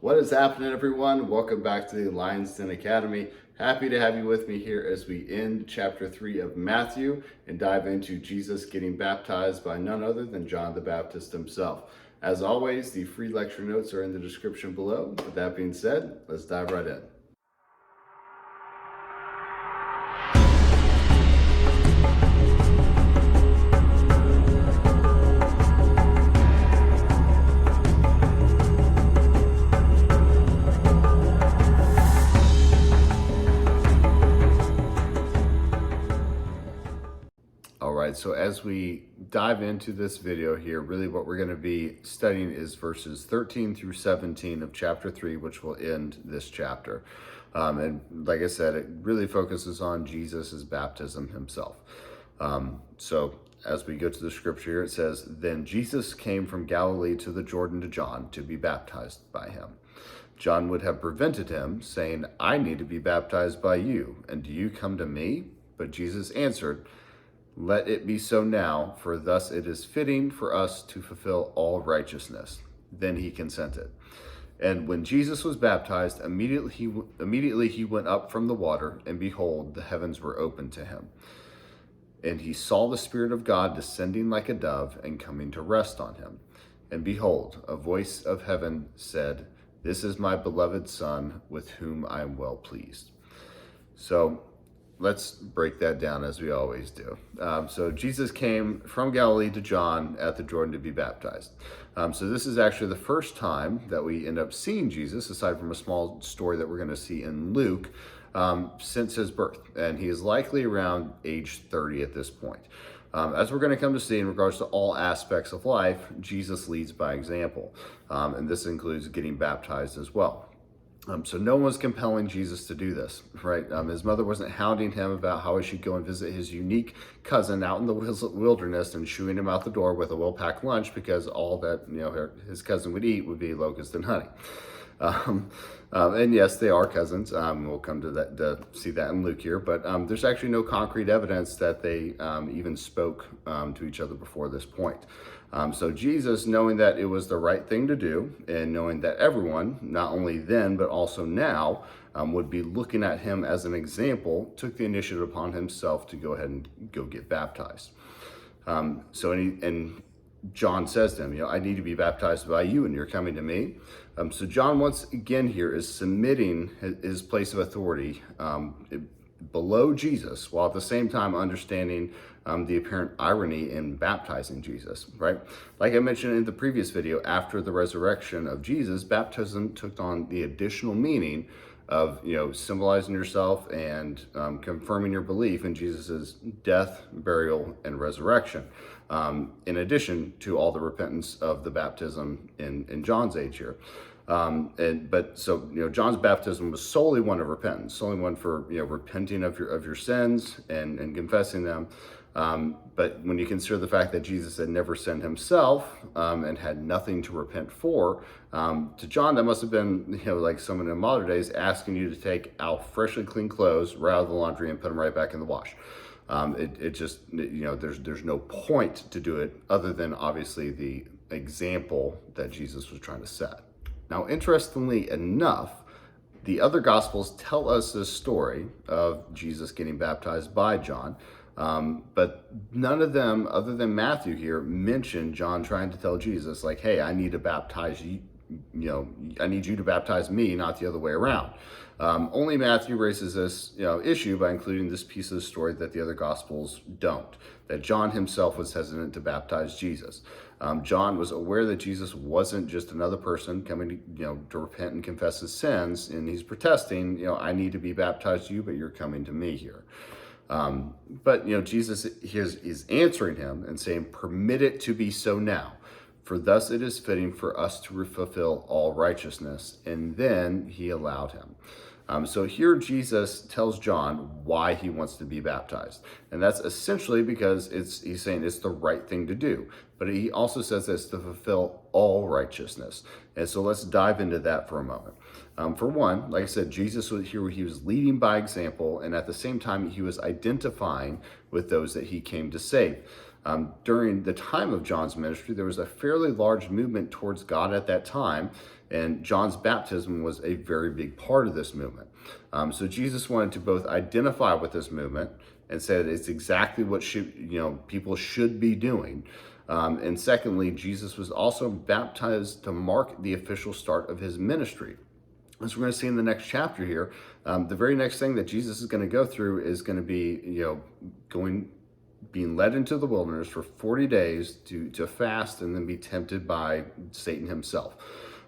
What is happening, everyone? Welcome back to the Lion's Den Academy. Happy to have you with me here as we end chapter 3 of Matthew and dive into Jesus getting baptized by none other than John the Baptist himself. As always, the free lecture notes are in the description below. With that being said, let's dive right in. All right, so as we dive into this video here, really what we're going to be studying is verses 13 through 17 of chapter 3, which will end this chapter. And like I said, it really focuses on Jesus' baptism himself. So as we go to the scripture here, it says, "Then Jesus came from Galilee to the Jordan to John to be baptized by him. John would have prevented him, saying, 'I need to be baptized by you, and do you come to me?' But Jesus answered, 'Let it be so now, for thus it is fitting for us to fulfill all righteousness.' Then he consented. And when Jesus was baptized, immediately he went up from the water, and behold, the heavens were opened to him. And he saw the Spirit of God descending like a dove and coming to rest on him. And behold, a voice of heaven said, 'This is my beloved Son, with whom I am well pleased.'" So let's break that down as we always do. So Jesus came from Galilee to John at the Jordan to be baptized. So this is actually the first time that we end up seeing Jesus, aside from a small story that we're going to see in Luke, since his birth. And he is likely around age 30 at this point. As we're going to come to see in regards to all aspects of life, Jesus leads by example. And this includes getting baptized as well. So no one was compelling Jesus to do this, right? His mother wasn't hounding him about how he should go and visit his unique cousin out in the wilderness and shooing him out the door with a well-packed lunch because all that his cousin would eat would be locust and honey. And yes, they are cousins. We'll come to that to see that in Luke here, but there's actually no concrete evidence that they even spoke to each other before this point. So Jesus, knowing that it was the right thing to do, and knowing that everyone, not only then but also now, would be looking at him as an example, took the initiative upon himself to go ahead and go get baptized. And John says to him, "I need to be baptized by you, and you're coming to me." So John, once again here, is submitting his place of authority below Jesus, while at the same time understanding the apparent irony in baptizing Jesus, right? Like I mentioned in the previous video, after the resurrection of Jesus, baptism took on the additional meaning of, symbolizing yourself and confirming your belief in Jesus's death, burial, and resurrection, in addition to all the repentance of the baptism in John's age here. John's baptism was solely one of repentance, solely one for repenting of your sins and confessing them. But when you consider the fact that Jesus had never sinned himself and had nothing to repent for, to John that must have been like someone in modern days asking you to take out freshly clean clothes, right out of the laundry, and put them right back in the wash. There's no point to do it other than obviously the example that Jesus was trying to set. Now, interestingly enough, the other Gospels tell us this story of Jesus getting baptized by John, but none of them, other than Matthew here, mention John trying to tell Jesus, like, "Hey, I need to baptize you. I need you to baptize me, not the other way around." Only Matthew raises this issue by including this piece of the story that the other Gospels don't, that John himself was hesitant to baptize Jesus. John was aware that Jesus wasn't just another person coming to repent and confess his sins, and he's protesting, "I need to be baptized to you, but you're coming to me here." But Jesus is answering him and saying, "Permit it to be so now, for thus it is fitting for us to fulfill all righteousness." And then he allowed him. So here Jesus tells John why he wants to be baptized. And that's essentially because he's saying it's the right thing to do. But he also says this to fulfill all righteousness. And so let's dive into that for a moment. For one, like I said, Jesus was here, he was leading by example, and at the same time, he was identifying with those that he came to save. During the time of John's ministry, there was a fairly large movement towards God at that time, and John's baptism was a very big part of this movement. So Jesus wanted to both identify with this movement and say that it's exactly what people should be doing. And secondly, Jesus was also baptized to mark the official start of his ministry. As we're going to see in the next chapter here, the very next thing that Jesus is going to go through is going to be, being led into the wilderness for 40 days to fast and then be tempted by Satan himself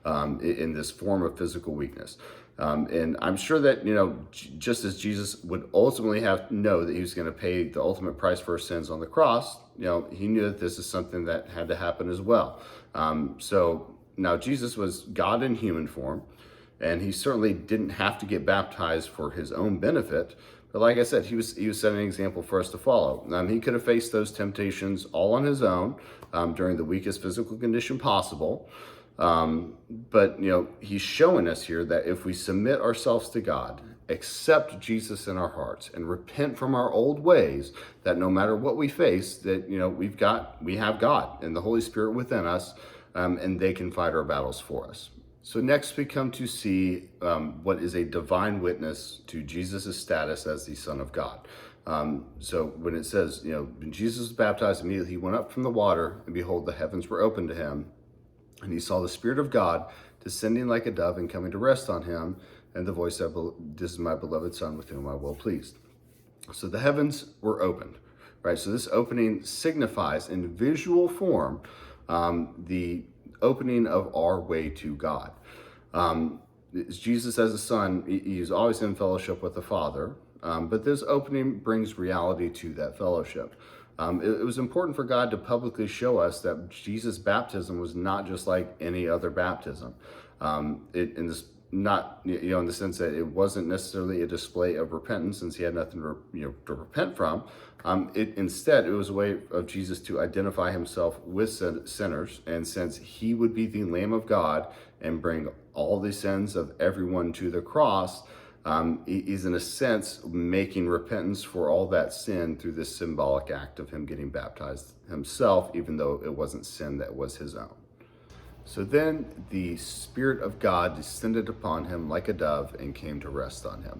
in this form of physical weakness. And I'm sure that, just as Jesus would ultimately know that he was going to pay the ultimate price for his sins on the cross, he knew that this is something that had to happen as well. So now Jesus was God in human form, and he certainly didn't have to get baptized for his own benefit. But like I said, he was setting an example for us to follow. He could have faced those temptations all on his own during the weakest physical condition possible. But he's showing us here that if we submit ourselves to God, accept Jesus in our hearts, and repent from our old ways, that no matter what we face, that we have God and the Holy Spirit within us, and they can fight our battles for us. So next we come to see what is a divine witness to Jesus' status as the Son of God. So when it says, when Jesus was baptized, immediately he went up from the water, and behold, the heavens were opened to him, and he saw the Spirit of God descending like a dove and coming to rest on him, and the voice said, "This is my beloved Son, with whom I am well pleased." So the heavens were opened, right? So this opening signifies in visual form the opening of our way to God. Jesus as a son, he's always in fellowship with the Father, but this opening brings reality to that fellowship. It was important for God to publicly show us that Jesus' baptism was not just like any other baptism. In the sense that it wasn't necessarily a display of repentance, since he had nothing to repent from. Instead, it was a way of Jesus to identify himself with sinners, and since he would be the Lamb of God and bring all the sins of everyone to the cross, he's in a sense making repentance for all that sin through this symbolic act of him getting baptized himself, even though it wasn't sin that was his own. So then the Spirit of God descended upon him like a dove and came to rest on him.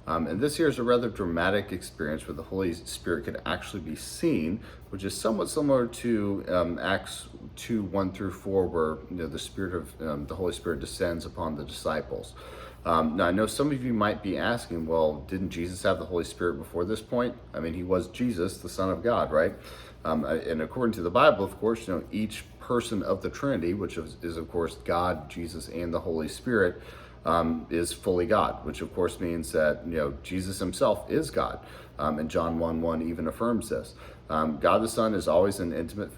And this here is a rather dramatic experience where the Holy Spirit could actually be seen, which is somewhat similar to Acts 2:1-4, where the Holy Spirit descends upon the disciples. Now, I know some of you might be asking, well, didn't Jesus have the Holy Spirit before this point? I mean, he was Jesus, the Son of God, right? And according to the Bible, of course, each person of the Trinity, which is of course God, Jesus, and the Holy Spirit, is fully God, which of course means that Jesus himself is God, and John 1:1 even affirms this. God the Son is always in intimate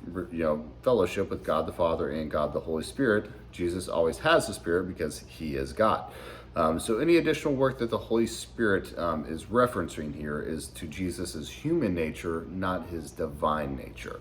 fellowship with God the Father and God the Holy Spirit. Jesus always has the Spirit because he is God. So any additional work that the Holy Spirit is referencing here is to Jesus' human nature, not his divine nature.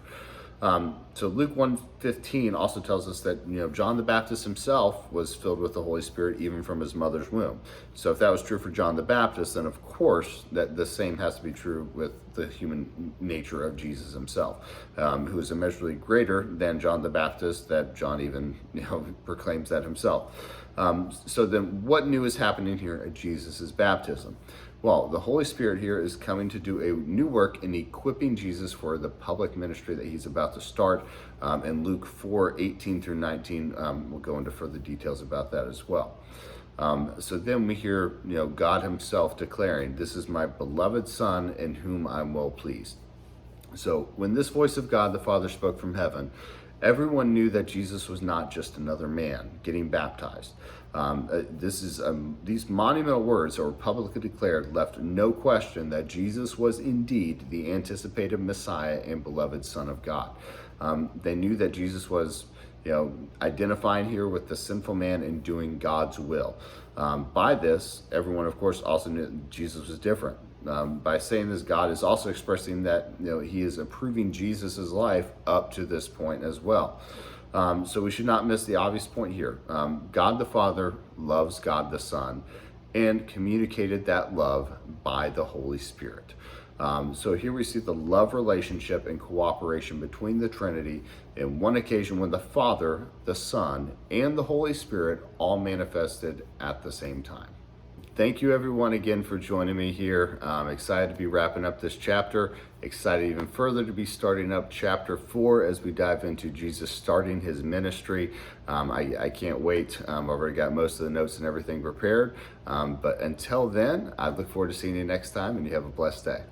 So Luke 1:15 also tells us that John the Baptist himself was filled with the Holy Spirit even from his mother's womb. So if that was true for John the Baptist, then of course that the same has to be true with the human nature of Jesus himself, who is immeasurably greater than John the Baptist, that John even proclaims that himself. So then what new is happening here at Jesus' baptism? Well, the Holy Spirit here is coming to do a new work in equipping Jesus for the public ministry that he's about to start. In Luke 4:18-19, we'll go into further details about that as well. So then we hear, God himself declaring, "This is my beloved Son in whom I'm well pleased." So when this voice of God the Father spoke from heaven, everyone knew that Jesus was not just another man getting baptized. These monumental words that were publicly declared left no question that Jesus was indeed the anticipated Messiah and beloved Son of God. They knew that Jesus was, identifying here with the sinful man and doing God's will. By this, everyone, of course, also knew that Jesus was different. By saying this, God is also expressing that he is approving Jesus's life up to this point as well. So we should not miss the obvious point here. God the Father loves God the Son and communicated that love by the Holy Spirit. So here we see the love relationship and cooperation between the Trinity in one occasion when the Father, the Son, and the Holy Spirit all manifested at the same time. Thank you everyone again for joining me here. I'm excited to be wrapping up this chapter, excited even further to be starting up chapter 4 as we dive into Jesus starting his ministry. I can't wait. I've already got most of the notes and everything prepared. But until then, I look forward to seeing you next time, and you have a blessed day.